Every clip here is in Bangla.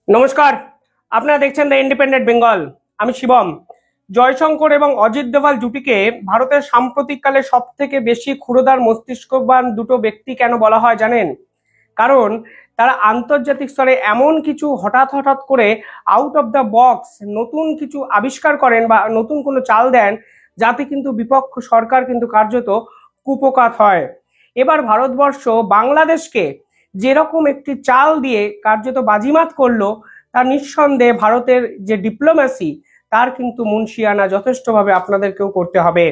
নমস্কার। আপনারা দেখছেন দ্য ইন্ডিপেন্ডেন্ট বেঙ্গল। আমি শিবম। জয়শঙ্কর এবং অজিত দোভাল জুটিকে ভারতের সাম্প্রতিককালে সব থেকে বেশি ক্ষুরোদার মস্তিষ্কবান দুটো ব্যক্তি কেন বলা হয় জানেন? কারণ তারা আন্তর্জাতিক স্তরে এমন কিছু হঠাৎ হঠাৎ করে আউট অফ দ্য বক্স নতুন কিছু আবিষ্কার করেন বা নতুন কোনো চাল দেন, যাতে কিন্তু বিপক্ষ সরকার কিন্তু কার্যত কুপোকাত হয়। এবার ভারতবর্ষ বাংলাদেশকে যেরকম একটি চাল দিয়ে কার্যত বাজিমাত করলো, তা নিঃসন্দেহে ভারতের যে ডিপ্লোম্যাসি, তার কিন্তু মুনশিয়ানা যথেষ্টভাবে আপনাদেরকেও করতে হবে।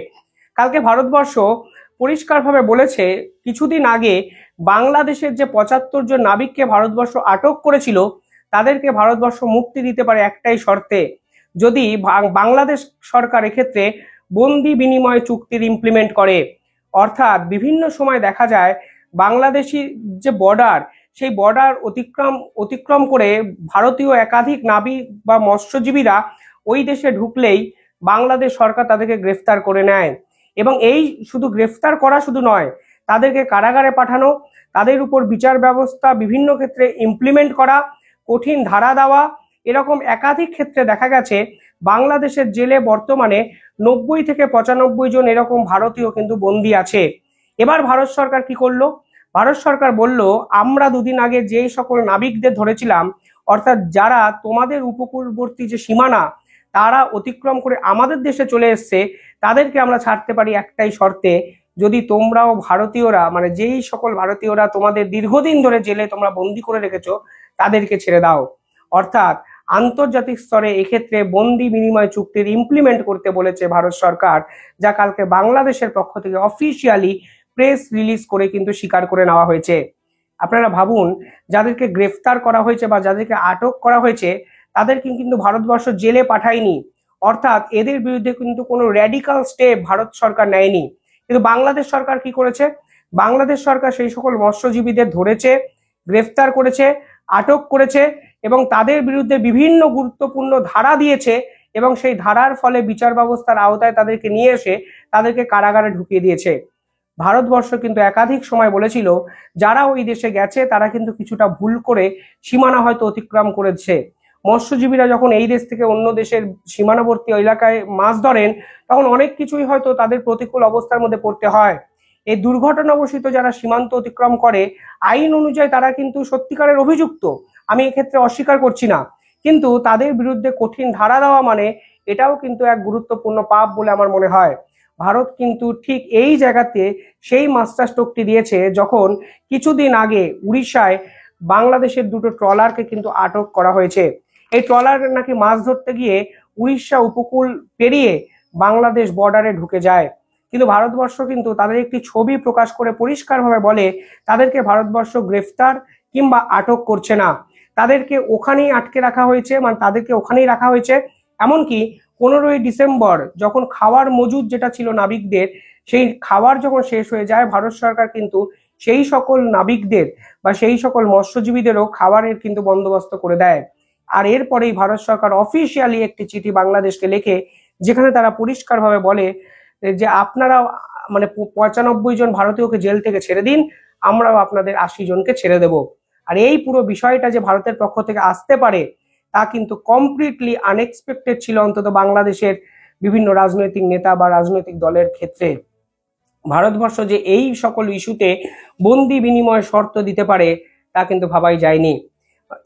কালকে ভারতবর্ষ পরিষ্কারভাবে বলেছে, কিছুদিন আগে বাংলাদেশের যে ৭৫ জন নাবিককে ভারতবর্ষ আটক করেছিল, তাদেরকে ভারতবর্ষ মুক্তি দিতে পারে একটাই শর্তে, যদি বাংলাদেশ সরকার এক্ষেত্রে বন্দি বিনিময় চুক্তির ইমপ্লিমেন্ট করে। অর্থাৎ বিভিন্ন সময় দেখা যায় বাংলাদেশি যে বর্ডার, সেই বর্ডার অতিক্রম করে ভারতীয় একাধিক নাবিক বা মৎস্যজীবীরা ওই দেশে ঢুকলেই বাংলাদেশ সরকার তাদেরকে গ্রেফতার করে নেয়। এবং এই শুধু গ্রেফতার করা শুধু নয়, তাদেরকে কারাগারে পাঠানো, তাদের উপর বিচার ব্যবস্থা বিভিন্ন ক্ষেত্রে ইমপ্লিমেন্ট করা, কঠিন ধারা দেওয়া, এরকম একাধিক ক্ষেত্রে দেখা গেছে বাংলাদেশের জেলে বর্তমানে ৯০ থেকে ৯৫ জন এরকম ভারতীয় কিন্তু বন্দী আছে। এবার ভারত সরকার কি করলো? ভারত সরকার বলল, আমরা দুদিন আগে যেই সকল নাবিকদের ধরেছিলাম, অর্থাৎ যারা তোমাদের উপকূলবর্তী যে সীমানা তারা অতিক্রম করে আমাদের দেশে চলে এসছে, তাদেরকে আমরা ছাড়তে পারি একটাই শর্তে, যদি তোমরাও ভারতীয়রা, মানে যেই সকল ভারতীয়রা তোমাদের দীর্ঘদিন ধরে জেলে তোমরা বন্দি করে রেখেছো, তাদেরকে ছেড়ে দাও। অর্থাৎ আন্তর্জাতিক স্তরে এক্ষেত্রে বন্দি বিনিময় চুক্তির ইমপ্লিমেন্ট করতে বলেছে ভারত সরকার, যা কালকে বাংলাদেশের পক্ষ থেকে অফিসিয়ালি প্রেস রিলিজ করে কিন্তু স্বীকার করে নেওয়া হয়েছে। আপনারা ভাবুন, যাদেরকে গ্রেফতার করা হয়েছে বা যাদেরকে আটক করা হয়েছে, তাদেরকে কিন্তু ভারতবর্ষ জেলে পাঠায়নি। অর্থাৎ এদের বিরুদ্ধে কিন্তু কোনো র্যাডিক্যাল স্টেপ ভারত সরকার নেয়নি। কিন্তু বাংলাদেশ সরকার কি করেছে? বাংলাদেশ সরকার সেই সকল মৎস্যজীবীদের ধরেছে, গ্রেফতার করেছে, আটক করেছে এবং তাদের বিরুদ্ধে বিভিন্ন গুরুত্বপূর্ণ ধারা দিয়েছে, এবং সেই ধারার ফলে বিচার ব্যবস্থার আওতায় তাদেরকে নিয়ে এসে তাদেরকে কারাগারে ঢুকিয়ে দিয়েছে। ভারতবর্ষ কিন্তু একাধিক সময় বলেছিল, যারা ওই দেশে গেছে তারা কিন্তু কিছুটা ভুল করে সীমানা হয়তো অতিক্রম করেছে। মৎস্যজীবীরা যখন এই দেশ থেকে অন্য দেশের সীমানাবর্তী এলাকায় মাছ ধরেন, তখন অনেক কিছুই হয়তো তাদের প্রতিকূল অবস্থার মধ্যে পড়তে হয়। এই দুর্ঘটনাবশত যারা সীমান্ত অতিক্রম করে, আইন অনুযায়ী তারা কিন্তু সত্যিকারের অভিযুক্ত, আমি এক্ষেত্রে অস্বীকার করছি না, কিন্তু তাদের বিরুদ্ধে কঠিন ধারা দেওয়া মানে এটাও কিন্তু এক গুরুত্বপূর্ণ পাপ বলে আমার মনে হয়। ভারত কিন্তু ঠিক এই জায়গাতে সেই মাস্টার স্ট্রোকটি দিয়েছে, যখন কিছুদিন আগে উড়িষ্যায় বাংলাদেশের দুটো ট্রলারকে কিন্তু আটক করা হয়েছে। এই ট্রলার নাকি মাছ ধরতে গিয়ে উড়িষ্যা উপকূল পেরিয়ে বাংলাদেশ বর্ডারে ঢুকে যায়। কিন্তু ভারতবর্ষ কিন্তু তাদের একটি ছবি প্রকাশ করে পরিষ্কারভাবে বলে, তাদেরকে ভারতবর্ষ গ্রেফতার কিংবা আটক করছে না, তাদেরকে ওখানেই আটকে রাখা হয়েছে, মানে তাদেরকে ওখানেই রাখা হয়েছে। এমনকি 15ই ডিসেম্বর যখন খাওয়ার মজুদ যেটা ছিল নাবিকদের, সেই খাবার যখন শেষ হয়ে যায়, ভারত সরকার কিন্তু সেই সকল নাবিকদের বা সেই সকল মৎস্যজীবীদেরও খাবারের কিন্তু বন্দোবস্ত করে দেয়। আর এরপরেই ভারত সরকার অফিসিয়ালি একটি চিঠি বাংলাদেশকে লেখে, যেখানে তারা পরিষ্কারভাবে বলে যে আপনারা, মানে ৯৫ জন ভারতীয়কে জেল থেকে ছেড়ে দিন, আমরাও আপনাদের ৮০ জনকে ছেড়ে দেব। আর এই পুরো বিষয়টা যে ভারতের পক্ষ থেকে আসতে পারে, তা কিন্তু কমপ্লিটলি আনএক্সপেক্টেড ছিল, অন্তত বাংলাদেশের বিভিন্ন রাজনৈতিক নেতা বা রাজনৈতিক দলের ক্ষেত্রে। ভারতবর্ষ যে এই সকল ইস্যুতে বন্দি বিনিময় শর্ত দিতে পারে, তা কিন্তু ভাবাই যায়নি।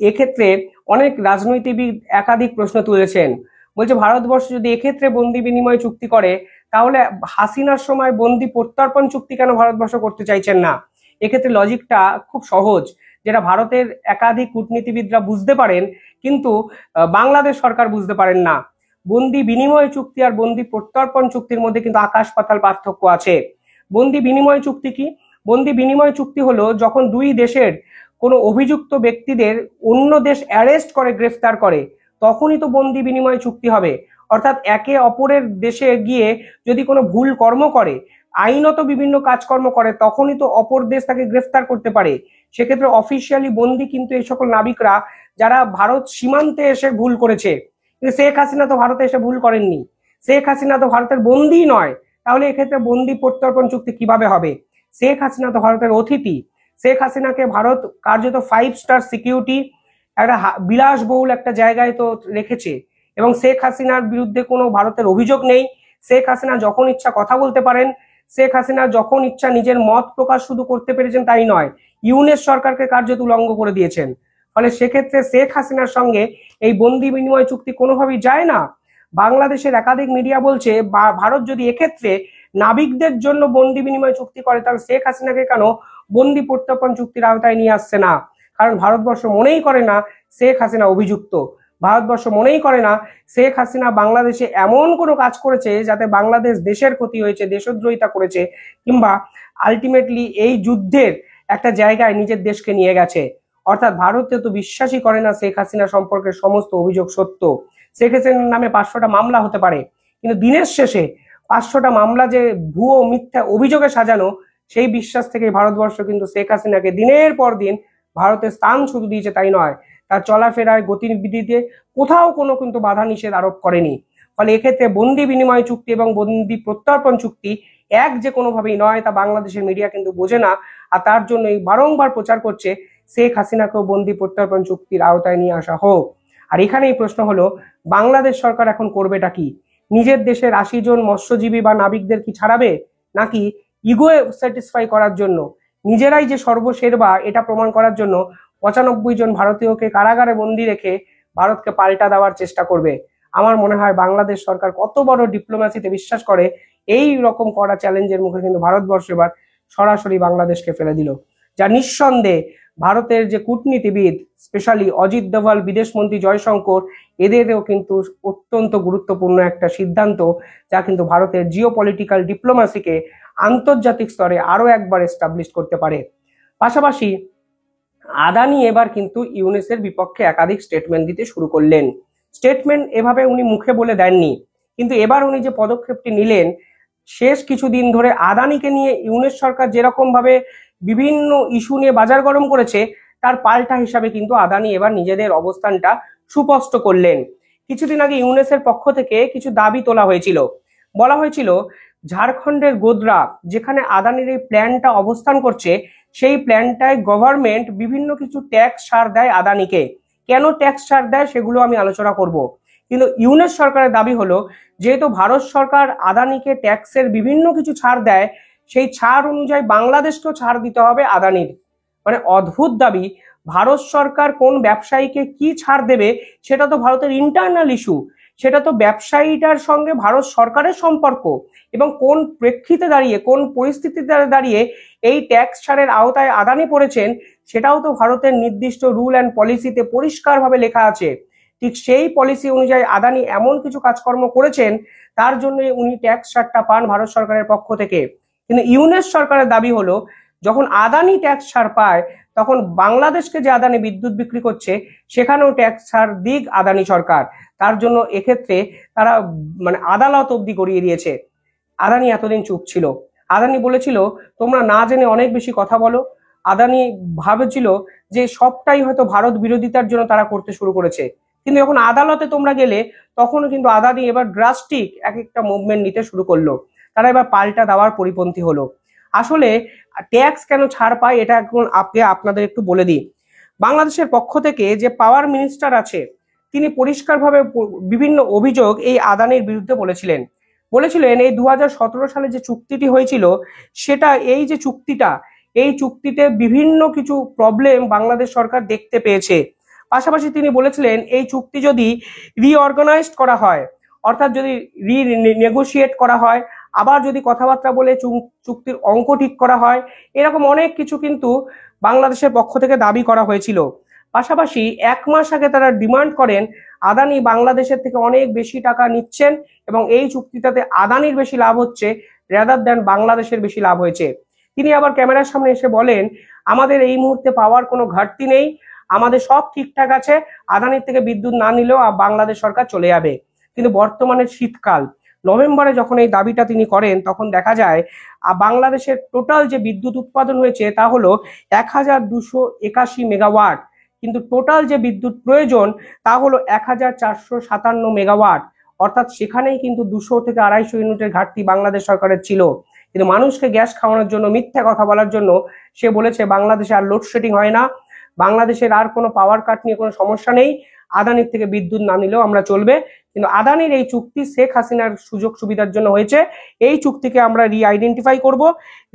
এক্ষেত্রে অনেক রাজনীতিবিদ একাধিক প্রশ্ন তুলেছেন, বলছে ভারতবর্ষ যদি এক্ষেত্রে বন্দি বিনিময় চুক্তি করে, তাহলে হাসিনার সময় বন্দি প্রত্যর্পণ চুক্তি কেন ভারতবর্ষ করতে চাইছেন না? এক্ষেত্রে লজিকটা খুব সহজ, যেটা ভারতের একাধিক কূটনীতিবিদরা বুঝতে পারেন, কিন্তু বাংলাদেশ সরকার বুঝতে পারেন না। বন্দি বিনিময় চুক্তি আর বন্দি প্রত্যর্পণ চুক্তির মধ্যে কিন্তু আকাশ পাতাল পার্থক্য আছে। বন্দি বিনিময় চুক্তি কি? বন্দি বিনিময় চুক্তি হলো যখন দুই দেশের কোনো অভিযুক্ত ব্যক্তিদের অন্য দেশ অ্যারেস্ট করে, গ্রেফতার করে, তখনই তো বন্দি বিনিময় চুক্তি হবে। অর্থাৎ একে অপরের দেশে গিয়ে যদি কোনো ভুল কর্ম করে, আইনত বিভিন্ন কাজকর্ম করে, তখনই তো অপর দেশ তাকে গ্রেফতার করতে পারে। সেক্ষেত্রে অফিসিয়ালি বন্দি কিন্তু এই সকল নাবিকরা যারা ভারত সীমান্তে এসে ভুল করেছে। কিন্তু শেখ হাসিনা তো ভারতে এসে ভুল করেননি, শেখ হাসিনা তো ভারতের বন্দি নয়। তাহলে এক্ষেত্রে বন্দি প্রত্যর্পণ চুক্তি কিভাবে হবে? শেখ হাসিনা তো ভারতের অতিথি। শেখ হাসিনাকে ভারত কার্যত 5 স্টার সিকিউরিটি একটা বিলাসবহুল একটা জায়গায় তো রেখেছে, এবং শেখ হাসিনার বিরুদ্ধে কোনো ভারতের অভিযোগ নেই। শেখ হাসিনা যখন ইচ্ছা কথা বলতে পারেন, শেখ হাসিনা যখন ইচ্ছা নিজের মত প্রকাশ শুধু করতে পেরেছেন তাই নয়, ইউনূস সরকারকে কার্যত উলঙ্গ করে দিয়েছেন। ফলে সেক্ষেত্রে শেখ হাসিনার সঙ্গে এই বন্দি বিনিময় চুক্তি কোনোভাবেই যায় না। বাংলাদেশের একাধিক মিডিয়া বলছে ভারত যদি এক্ষেত্রে নাবিকদের জন্য বন্দি বিনিময় চুক্তি করে, তাহলে শেখ হাসিনাকে কেন বন্দি প্রত্যর্পণ চুক্তির আওতায় নিয়ে আসছে না? কারণ ভারতবর্ষ মনেই করে না শেখ হাসিনা অভিযুক্ত। ভারতবর্ষ মনেই করে না শেখ হাসিনা বাংলাদেশে এমন কোনো কাজ করেছে যাতে বাংলাদেশ দেশের ক্ষতি হয়েছে, দেশদ্রোহিতা করেছে, কিংবা আলটিমেটলি এই যুদ্ধের একটা জায়গায় নিজের দেশকে নিয়ে গেছে। অর্থাৎ ভারতে তো বিশ্বাসই করে না শেখ হাসিনা সম্পর্কে সমস্ত অভিযোগ সত্য। শেখ হাসিনার নামে 500টা মামলা হতে পারে, কিন্তু দিনের শেষে 500টা মামলা যে ভুয়ো মিথ্যা অভিযোগে সাজানো, সেই বিশ্বাস থেকে ভারতবর্ষ কিন্তু শেখ হাসিনাকে দিনের পর দিন ভারতের স্থান শুধু দিয়েছে তাই নয়, তার চলাফেরায় গতিবিধিতে কোথাও কোনো কিন্তু বাধা নিষেধ আরোপ করেনি। ফলে এক্ষেত্রে বন্দি বিনিময় চুক্তি এবং বন্দি প্রত্যর্পণ চুক্তি এক যে কোনোভাবেই নয়, তা বাংলাদেশের মিডিয়া কিন্তু বোঝে না। আর তার জন্যই বারংবার প্রচার করছে শেখ হাসিনাকেও বন্দি প্রত্যর্পণ চুক্তির আওতায় নিয়ে আসা হোক। আর এখানেই প্রশ্ন হলো, বাংলাদেশ সরকার এখন করবেটা কি? নিজের দেশের 80 জন মৎস্যজীবী বা নাবিকদের কি ছাড়াবে, নাকি ইগো স্যাটিসফাই করার জন্য, নিজেরাই যে সর্বশেরবা এটা প্রমাণ করার জন্য 95 জন ভারতীয়কে কারাগারে বন্দি রেখে ভারতকে পাল্টা দেওয়ার চেষ্টা করবে? আমার মনে হয় বাংলাদেশ সরকার কত বড় ডিপ্লোম্যাসিতে বিশ্বাস করে, এই রকম করা চ্যালেঞ্জের মুখে কিন্তু ভারতবর্ষ এবার সরাসরি বাংলাদেশকে ফেলে দিল, যা নিঃসন্দেহে ভারতের যে কূটনীতিবিদ, স্পেশালি অজিত দোভাল, বিদেশমন্ত্রী জয়শঙ্কর, এদেরও কিন্তু অত্যন্ত গুরুত্বপূর্ণ একটা সিদ্ধান্ত, যা কিন্তু ভারতের জিওপলিটিক্যাল ডিপ্লোম্যাসিকে আন্তর্জাতিক স্তরে আরো একবার এস্টাবলিশ করতে পারে। পাশাপাশি আদানি এবার কিন্তু ইউনেসের বিপক্ষে একাধিক স্টেটমেন্ট দিতে শুরু করলেন। স্টেটমেন্ট এভাবে উনি মুখে বলে দেননি, কিন্তু এবার উনি যে পদক্ষেপটি নিলেন, শেষ কিছুদিন ধরে আদানিকে নিয়ে ইউনেস সরকার যেরকম ভাবে বিভিন্ন ইস্যু নিয়ে বাজার গরম করেছে, তার পাল্টা হিসাবে কিন্তু আদানি এবার নিজেদের অবস্থানটা সুস্পষ্ট করলেন। কিছুদিন আগে ইউনেসের পক্ষ থেকে কিছু দাবি তোলা হয়েছিল। বলা হয়েছিল ঝাড়খণ্ডের গোধরা, যেখানে আদানির এই প্ল্যানটা অবস্থান করছে, সেই প্ল্যানটায় গভর্নমেন্ট বিভিন্ন কিছু ট্যাক্স ছাড় দেয় আদানিকে। কেন ট্যাক্স ছাড় দেয় সেগুলো আমি আলোচনা করব। কিন্তু ইউনেস সরকারের দাবি হলো, যেহেতু ভারত সরকার আদানিকে ট্যাক্সের বিভিন্ন কিছু ছাড় দেয়, সেই ছাড় অনুযায়ী বাংলাদেশকেও ছাড় দিতে হবে আদানির। মানে অদ্ভুত দাবি। ভারত সরকার কোন ব্যবসায়ীকে কি ছাড় দেবে সেটা তো ভারতের ইন্টারনাল ইস্যু, সেটা তো ব্যবসায়ীটার সঙ্গে ভারত সরকারের সম্পর্ক, এবং কোন প্রেক্ষিতে দাঁড়িয়ে, কোন পরিস্থিতিতে দাঁড়িয়ে এই ট্যাক্স ছাড়ের আওতায় আদানি পড়েছেন, সেটাও তো ভারতের নির্দিষ্ট রুল অ্যান্ড পলিসিতে পরিষ্কারভাবে লেখা আছে। ঠিক সেই পলিসি অনুযায়ী আদানি এমন কিছু কাজকর্ম করেছেন, তার জন্য উনি ট্যাক্স ছাড়টা পান ভারত সরকারের পক্ষ থেকে। কিন্তু ইউনেস সরকারের দাবি হলো, যখন আদানি ট্যাক্স ছাড় পায়, তখন বাংলাদেশকে যে আদানি বিদ্যুৎ বিক্রি করছে সেখানেও ট্যাক্স ছাড় দিক আদানি সরকার। তার জন্য এক্ষেত্রে তারা মানে আদালত অব্দি গড়িয়ে দিয়েছে। আদানি এতদিন চুপ ছিল। আদানি বলেছিল তোমরা না জেনে অনেক বেশি কথা বলো। আদানি ভাবেছিল যে সবটাই হয়তো ভারত বিরোধিতার জন্য তারা করতে শুরু করেছে, কিন্তু যখন আদালতে তোমরা গেলে, তখনও কিন্তু আদানি এবার ড্রাস্টিক এক একটা মুভমেন্ট নিতে শুরু করলো। তারা এবার পাল্টা দেওয়ার পরিপন্থী হলো। আসলে ট্যাক্স কেন ছাড় পায় এটা এখন আপনাদের একটু বলে দিই। বাংলাদেশের পক্ষ থেকে যে পাওয়ার মিনিস্টার আছে, তিনি পরিষ্কারভাবে বিভিন্ন অভিযোগ এই আদানির বিরুদ্ধে বলেছিলেন এই 2017 সালে যে চুক্তিটি হয়েছিল, সেটা এই চুক্তিতে বিভিন্ন কিছু প্রবলেম বাংলাদেশ সরকার দেখতে পেয়েছে। পাশাপাশি তিনি বলেছিলেন এই চুক্তি যদি রিঅর্গানাইজড করা হয়, অর্থাৎ যদি রিনেগোশিয়েট করা হয়, আবার যদি কথাবার্তা বলে চুক্তির অঙ্ক ঠিক করা হয়, এরকম অনেক কিছু কিন্তু বাংলাদেশের পক্ষ থেকে দাবি করা হয়েছিল। পাশাপাশি 1 মাস আগে তারা ডিমান্ড করেন আদানি বাংলাদেশের থেকে অনেক বেশি টাকা নিচ্ছেন, এবং এই চুক্তিটাতে আদানির বেশি লাভ হচ্ছে রাদার দ্যান বাংলাদেশের বেশি লাভ হয়েছে। তিনি আবার ক্যামেরার সামনে এসে বলেন আমাদের এই মুহূর্তে পাওয়ার কোনো ঘাটতি নেই, আমাদের সব ঠিকঠাক আছে, আদানির থেকে বিদ্যুৎ না নিলেও বাংলাদেশ সরকার চলে যাবে। কিন্তু বর্তমানে শীতকাল, নভেম্বরে যখন এই দাবিটা তিনি করেন, তখন দেখা যায় বাংলাদেশের টোটাল যে বিদ্যুৎ উৎপাদন হয়েছে তা হলো 1281 মেগাওয়াট, কিন্তু টোটাল যে বিদ্যুৎ প্রয়োজন তা হলো 1457 মেগাওয়াট। অর্থাৎ সেখানেই কিন্তু 200 থেকে 250 ইউনিটের ঘাটতি বাংলাদেশ সরকারের ছিল। কিন্তু মানুষকে গ্যাস খাওয়ানোর জন্য, মিথ্যা কথা বলার জন্য সে বলেছে বাংলাদেশে আর লোডশেডিং হয় না, বাংলাদেশের আর কোনো পাওয়ার কাট নিয়ে কোনো সমস্যা নেই, আদানির থেকে বিদ্যুৎ না নিলেও আমরা চলবে। কিন্তু আদানির এই চুক্তি শেখ হাসিনার সুযোগ সুবিধার জন্য হয়েছে। এই চুক্তিকে আমরা রি-আইডেন্টিফাই করব,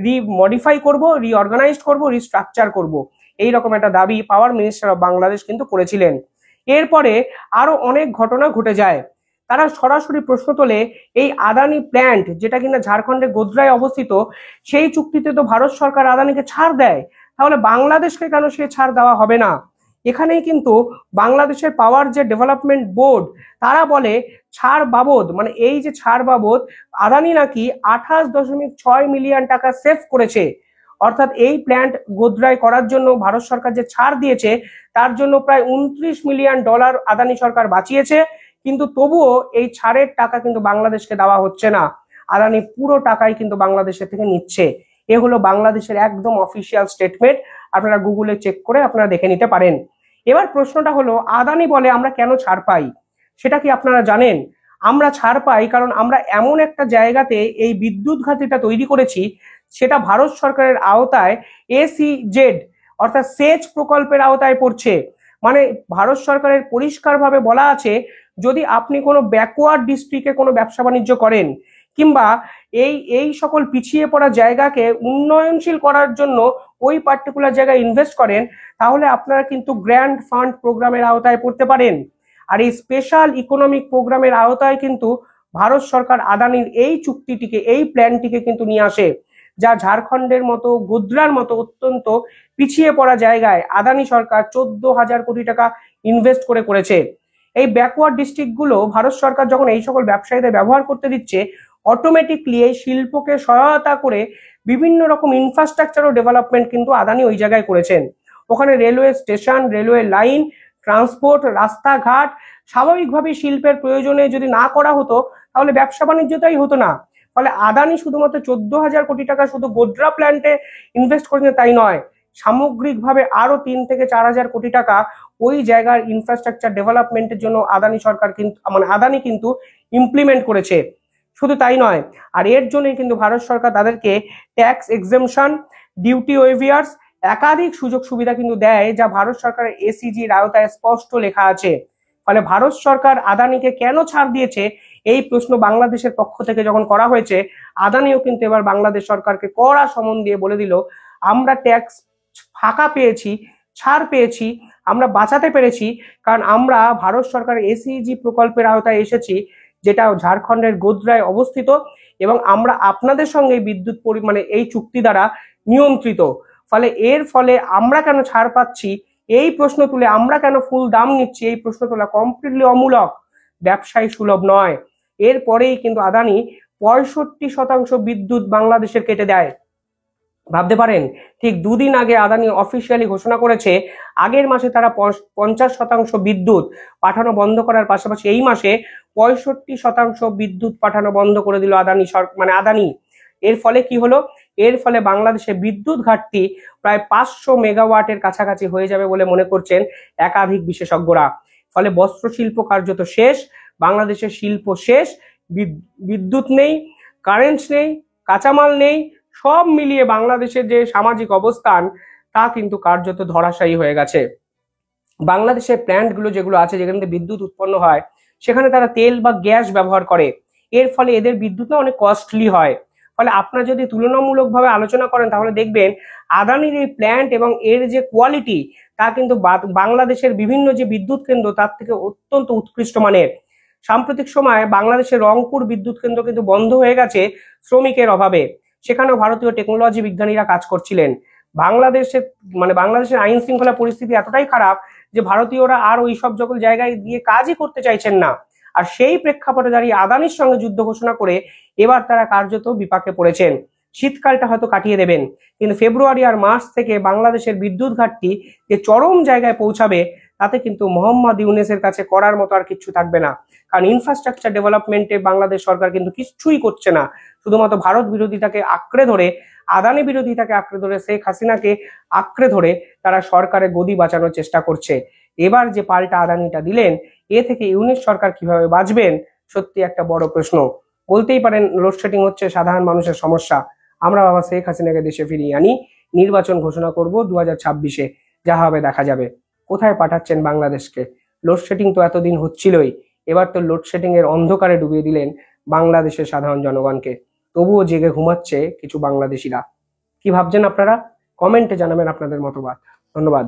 রি-মডিফাই করব, রিঅর্গানাইজড করব, রিস্ট্রাকচার করব, এইরকম একটা দাবি পাওয়ার মিনিস্টার অফ বাংলাদেশ কিন্তু করেছিলেন। এরপরে আরো অনেক ঘটনা ঘটে যায়। তারা সরাসরি প্রশ্ন তোলে, এই আদানি প্ল্যান্ট যেটা কিনা ঝাড়খণ্ডের গোধরায় অবস্থিত, সেই চুক্তিতে তো ভারত সরকার আদানিকে ছাড় দেয়, তাহলে বাংলাদেশকে কেন সে ছাড় দেওয়া হবে না? এখানেই কিন্তু বাংলাদেশের পাওয়ার যে ডেভেলপমেন্ট বোর্ড, তারা বলে ছাড় বাবদ, মানে এই যে ছাড় বাবদ আদানি নাকি 28.6 মিলিয়ন টাকা সেভ করেছে। অর্থাৎ এই প্ল্যান্ট গোধরায় করার জন্য ভারত সরকার যে ছাড় দিয়েছে, তার জন্য প্রায় $29 মিলিয়ন আদানি সরকার বাঁচিয়েছে। কিন্তু তবুও এই ছাড়ের টাকা কিন্তু বাংলাদেশকে দেওয়া হচ্ছে না, আদানি পুরো টাকাই কিন্তু বাংলাদেশের থেকে নিচ্ছে। এ হলো বাংলাদেশের একদম অফিসিয়াল স্টেটমেন্ট, আপনারা গুগলে চেক করে আপনারা দেখে নিতে পারেন। এবার প্রশ্নটা হলো, আদানি বলে আমরা কেন ছাড় পাই, সেটা কি আপনারা জানেন? আমরা ছাড় পাই কারণ আমরা এমন একটা জায়গাতে এই বিদ্যুৎ ঘাটিটা তৈরি করেছি, সেটা ভারত সরকারের আওতায় এসিজেড অর্থাৎ সেচ প্রকল্পের আওতায় পড়ছে। মানে ভারত সরকারের পরিষ্কারভাবে বলা আছে, যদি আপনি কোনো ব্যাকওয়ার্ড ডিস্ট্রিক্টে কোনো ব্যবসা বাণিজ্য করেন, কিংবা এই সকল পিছিয়ে পড়া জায়গাকে উন্নয়নশীল করার জন্য ওই পার্টিকুলার জায়গায় ইনভেস্ট করেন, তাহলে আপনারা কিন্তু গ্র্যান্ড ফান্ড প্রোগ্রামের আওতায় পড়তে পারেন। আর এই স্পেশাল ইকোনমিক প্রোগ্রামের আওতায় কিন্তু ভারত সরকার আদানির এই চুক্তিটিকে, এই প্ল্যানটিকে কিন্তু নিয়ে আসে, যা ঝাড়খণ্ডের মতো, গোধরার মতো অত্যন্ত পিছিয়ে পড়া জায়গায় আদানি সরকার 14,000 কোটি টাকা ইনভেস্ট করেছে। এই ব্যাকওয়ার্ড ডিস্ট্রিক্টগুলো ভারত সরকার যখন এই সকল ব্যবসায়ীদের ব্যবহার করতে দিচ্ছে, অটোমেটিকলি এই শিল্পকে সহায়তা করে বিভিন্ন রকম ইনফ্রাস্ট্রাকচার ও ডেভেলপমেন্ট কিন্তু আদানি ওই জায়গায় করেছেন। ওখানে railway station, railway line, transport, রাস্তাঘাট, স্বাভাবিকভাবে শিল্পের প্রয়োজনে যদি না করা হতো, তাহলে ব্যবসা বাণিজ্যটাই হতো না। ফলে আদানি শুধুমাত্র 14,000 কোটি টাকা শুধু গোধরা প্ল্যান্টে ইনভেস্ট করেছে তাই নয়, সামগ্রিকভাবে আরো 3 থেকে 4,000 কোটি টাকা ওই জায়গার ইনফ্রাস্ট্রাকচার ডেভেলপমেন্টের জন্য আদানি সরকার কিন্তু, মানে আদানি কিন্তু ইমপ্লিমেন্ট করেছে। শুধু তাই নয়, আর এর জন্যই কিন্তু ভারত সরকার তাদেরকে ট্যাক্স এক্সেমশন, ডিউটি ওয়েভিয়ার্স, একাধিক সুযোগ সুবিধা কিন্তু দেয়, যা ভারত সরকারের এসিজির আওতায় স্পষ্ট লেখা আছে। ফলে ভারত সরকার আদানিকে কেন ছাড় দিয়েছে, এই প্রশ্ন বাংলাদেশের পক্ষ থেকে যখন করা হয়েছে, আদানিও কিন্তু এবার বাংলাদেশ সরকারকে কড়া সমন দিয়ে বলে দিল, আমরা ট্যাক্স ফাঁকা পেয়েছি, ছাড় পেয়েছি, আমরা বাঁচাতে পেরেছি, কারণ আমরা ভারত সরকারের এসিজি প্রকল্পের আওতায় এসেছি, যেটা ঝাড়খণ্ডের গোধরায় অবস্থিত, এবং আমরা আপনাদের সঙ্গে বিদ্যুৎ মানে এই চুক্তি দ্বারা নিয়ন্ত্রিত। ফলে এর ফলে আমরা কেন ছাড় পাচ্ছি এই প্রশ্ন তুলে, আমরা কেন ফুল দাম নিচ্ছি এই প্রশ্ন তোলা কমপ্লিটলি অমূলক, ব্যবসায়ী সুলভ নয়। এরপরেই কিন্তু আদানি 65% বিদ্যুৎ বাংলাদেশের কেটে দেয়। ভাবতে পারেন, ঠিক দুদিন আগে আদানি অফিসিয়ালি ঘোষণা করেছে আগের মাসে তারা 50% বিদ্যুৎ পাঠানো বন্ধ করার পাশাপাশি এই মাসে 65% বিদ্যুৎ পাঠানো বন্ধ করে দিল আদানি মানে আদানি। এর ফলে কি হলো? এর ফলে বাংলাদেশে বিদ্যুৎ ঘাটতি প্রায় 500 মেগাওয়াটের কাছাকাছি হয়ে যাবে বলে মনে করছেন একাধিক বিশেষজ্ঞরা। ফলে বস্ত্র শিল্প কার্যত শেষ, বাংলাদেশের শিল্প শেষ, বিদ্যুৎ নেই, কারেন্ট নেই, কাঁচামাল নেই, সব মিলিয়ে বাংলাদেশের যে সামাজিক অবস্থান তা কিন্তু কার্যত ধরাশায়ী হয়ে গেছে। বাংলাদেশের প্ল্যান্টগুলো যেগুলো আছে, যেখান থেকে বিদ্যুৎ উৎপন্ন হয়, সেখানে তারা তেল বা গ্যাস ব্যবহার করে। এর ফলে এদের বিদ্যুৎ অনেক কস্টলি হয়। ফলে আপনারা যদি তুলনামূলকভাবে আলোচনা করেন, তাহলে দেখবেন আদানির এই প্ল্যান্ট এবং এর যে কোয়ালিটি, তা কিন্তু বাংলাদেশের বিভিন্ন যে বিদ্যুৎ কেন্দ্র তার থেকে অত্যন্ত উৎকৃষ্ট মানের। সাম্প্রতিক সময়ে বাংলাদেশের রংপুর বিদ্যুৎ কেন্দ্র কিন্তু বন্ধ হয়ে গেছে শ্রমিকের অভাবে। সেখানেও ভারতীয় টেকনোলজি বিজ্ঞানীরা কাজ করছিলেন। বাংলাদেশের আইন শৃঙ্খলা পরিস্থিতি এতটাই খারাপ যে ভারতীয়রা আর ওই সব সকল জায়গায় গিয়ে কাজই করতে চাইছেন না। আর সেই প্রেক্ষাপটে দাঁড়িয়ে আদানির সঙ্গে যুদ্ধ ঘোষণা করে এবার তারা কার্যত বিপাকে পড়েছেন। শীতকালটা হয়তো কাটিয়ে দেবেন, কিন্তু ফেব্রুয়ারি আর মার্চ থেকে বাংলাদেশের বিদ্যুৎ ঘাটতি যে চরম জায়গায় পৌঁছাবে, তাতে কিন্তু মোহাম্মদ ইউনূসের কাছে করার মতো আর কিছু থাকবে না। কারণ ইনফ্রাস্ট্রাকচার ডেভেলপমেন্টে বাংলাদেশ সরকার কিন্তু কিছুই করছে না, শুধুমাত্র ভারত বিরোধিতাকে আঁকড়ে ধরে, আদানি বিরোধিতাকে আঁকড়ে ধরে, শেখ হাসিনাকে আঁকড়ে ধরে তারা সরকারের গদি বাঁচানোর চেষ্টা করছে। এবার যে পাল্টা আদানিটা দিলেন, এ থেকে ইউনূস সরকার কিভাবে বাঁচবেন, সত্যি একটা বড় প্রশ্ন। বলতেই পারেন লোডশেডিং হচ্ছে সাধারণ মানুষের সমস্যা, আমরা বাবা শেখ হাসিনাকে দেশে ফিরিয়ে আনি, নির্বাচন ঘোষণা করব 2026-এ, যা হবে দেখা যাবে। কোথায় পাঠাচ্ছেন বাংলাদেশকে? লোডশেডিং তো এতদিন হচ্ছিলই, এবার তো লোডশেডিং এর অন্ধকারে ডুবিয়ে দিলেন বাংলাদেশের সাধারণ জনগণকে। তবুও জেগে ঘুমাচ্ছে কিছু বাংলাদেশিরা। কি ভাবছেন আপনারা? কমেন্টে জানাবেন আপনাদের মতবাদ। ধন্যবাদ।